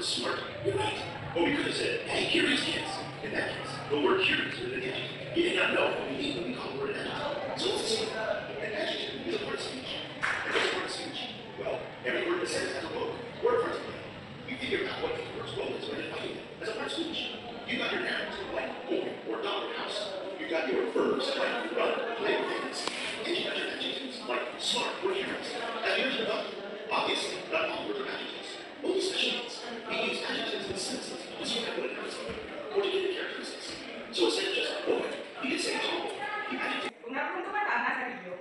word smart, you're right. But we could have said, hey, curious kids. In that case, the word curious is an adjective. You may not know what we mean when we call the word an adjective. So it's the same. An adjective is a part of speech. And what's a part of speech? Well, every word in a sentence has a role or a part to play. You figure out what each word's role is by defining it as a part of speech. You got your nouns like boy or dog or house. You got your verbs like run, play, or dance. And you got your adjectives like smart or curious. As you mentioned above, obviously, not all words are adjectives. Only special needs. We use adjectives in sentences to describe what it has or to give it characteristics. So instead of just boy, you can say tall. The adjective. Kung napuntukan ka na sa video,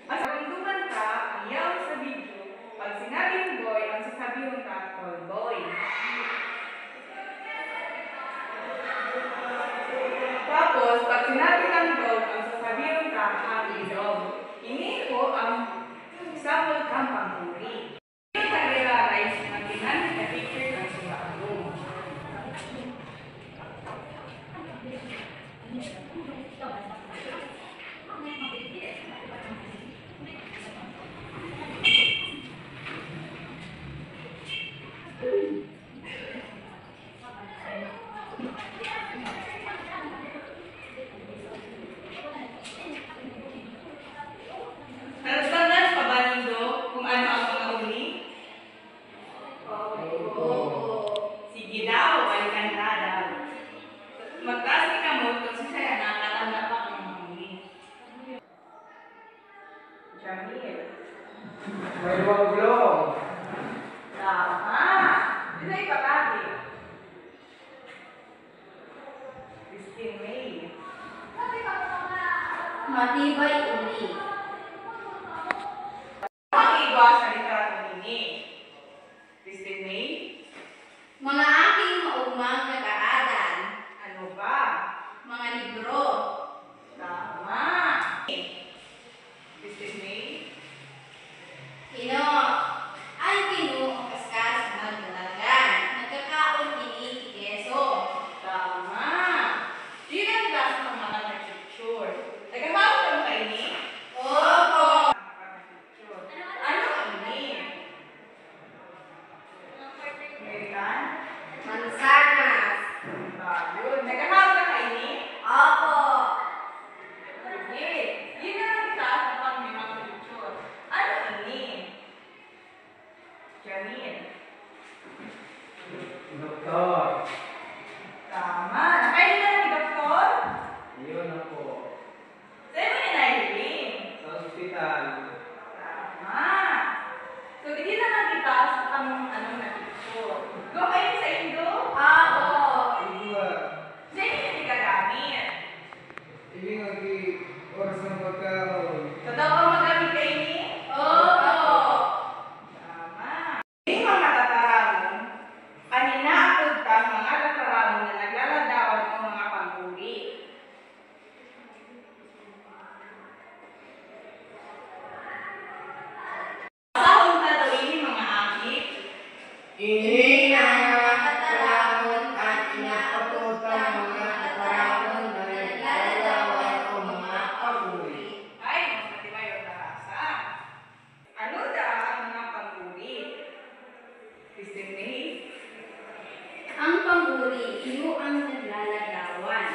mas napuntukan ka, ayaw sa video, pag sinabing boy, ang sasabihin ka, tall boy. Tapos, pag sinabi ng dog, ang sasabihin ka, happy dog. Ini ko ang sample kang pangkuri. Hindi ka realize na ginamit na picture ng sumalo. Natatandaan pa ba nindo kung ano ang mga huli? Sige daw, balikan na daw. Magtaas ni kamot kung sasaya nakakatanda pa kung mga huli. Jamil. May gulong. Tama. Dito ay patabi. Christine May. Matibay uli. Iba sa litratong ini. Christine May. Mga aking maumang kagaadan. Ano ba? Mga libro. Tama. Christine May. Kino. Ay kino ang kaskas magdalagan. Nagkakaon kini keso. Tama. Yun ang klase ng mga nag-picture. Nagkakawag ka ba ini? Opo. Ano ini? American? Mansanas. Yun. Nagkakawag ka ini? Opo. Sige. Yun ang klase ng pag may mga picture. Ano ini? Jamil. Doktor. Tama. Nakain na ni Doktor? Yun ako. Sa'yo mo ninahiling. Sa ospital. Tama. So, hindi naman kita sa tamang anong na-picture. Go kayo sa Indo? Opo. Iba. Sa inyo hindi ka gamit. Ibig lagi oras ng pagkaon. So, daw ka magamit kayo ni? Opo. Tama. Yung mga tataramon, aninaapod ka mga tataramon na naglaladawan ng mga panghuli. Sahon na daw ini mga akit. Ini na kataramon at inapaputan mga kataramon na naglalaway o mga paguli. Ay, mas matibay yung narasa. Ano da ang mga panghuli? Christine May? Ang pangguri, iyo ang naglalagawan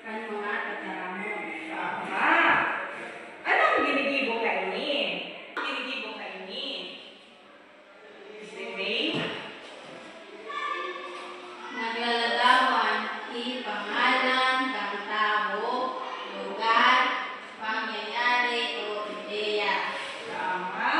ng mga kataramon. Tama. Anong ginigibo ka ini? Ginigibo ka ini? Christine May? Naglalagawan, ipangalan, kang tao, lugar, pangyayari o ideya. Tama.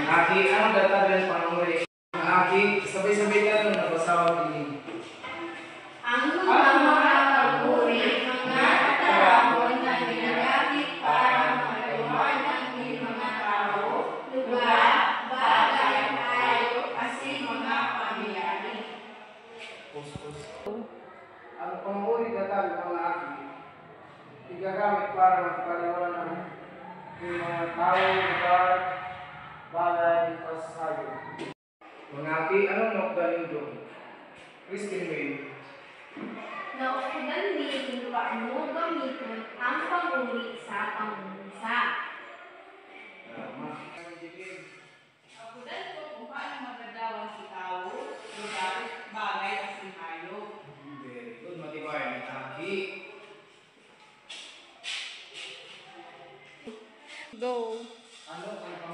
Aki, anong datagan panghuli? Aki, sabay-sabay ka nung nabasawa din. Ang mga paguri, mga katarabon na ginagamit para maliwanag ng mga tao, lugar, bagay, hayop, kasi mga pagyari. Ang panghuli datagan mga aki, igagamit para magpaliwanag ng mga tao, lugar, bagay, pasayo. Mga aki, anong nokdanin doon? Christine May. Naukudan din paano gamitin ang panguri sa pangungusap. Abudan ko kung paano magdadawang si tao, lugar, bagay at hayop. Very good, matibay. Aki. Go. Ano ang